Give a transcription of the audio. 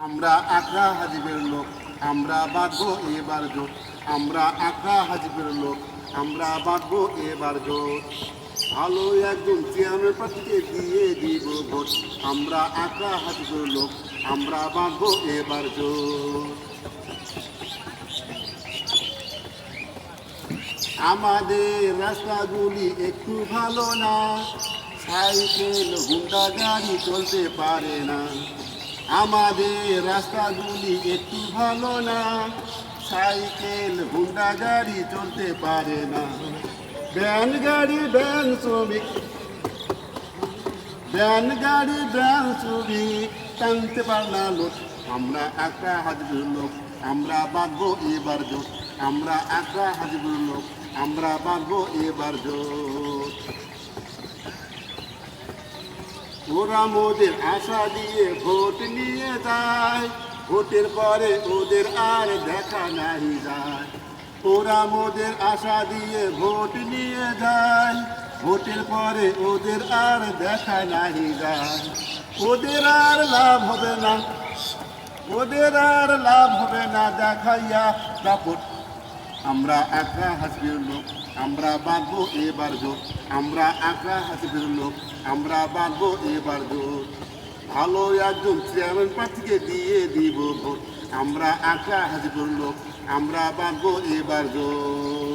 আমরা আকরা হাজিবের লোক, আমরা বাঁধবো এবার জোট। আমরা আকরা হাজিবের লোক, আমরা বাঁধবো এবার জোট। ভালো একজন চেয়ারম্যান প্রার্থীকে দিয়ে দিব ভোট। আমরা আকরা হাজিবের লোক, আমরা বাঁধবো এবার জোট। আমাদের রাস্তাগুলি একটু ভালো না, সাইকেল হুন্ডা গাড়ি চলতে পারে না। আমাদের রাস্তাগুলি একটু ভালো না, সাইকেল হুন্ডা গাড়ি চলতে পারে না। ভ্যান গাড়ি ভ্যান শ্রমিক, ভ্যান গাড়ি ভ্যান শ্রমিক টানতে পার না লোক। আমরা আকরা হাজিবের লোক, আমরা বাঁধবো এবার জোট। আমরা আকরা হাজিবের লোক, আমরা বাঁধবো এবার জোট। ওরা মোদের আশা দিয়ে ভোট নিয়ে যায়, ভোটের পরে ওদের আর দেখা নাই যায়। ওরা মোদের আশা দিয়ে ভোট নিয়ে যায়, ভোটের পরে ওদের আর দেখা নাই যায়। ওদের আর লাভ হবে না, ওদের আর লাভ হবে না দেখাইয়া দাপট। আমরা আকরা হাজিবের লোক, আমরা বাঁধবো এবার জোট। আমরা আকরা হাজিবের লোক, আমরা বাঁধবো এবার জোট। ভালো একজন চেয়ারম্যান প্রার্থীকে দিয়ে দিব ভোট। আমরা আকরা হাজিবের লোক, আমরা বাঁধবো এবার জোট।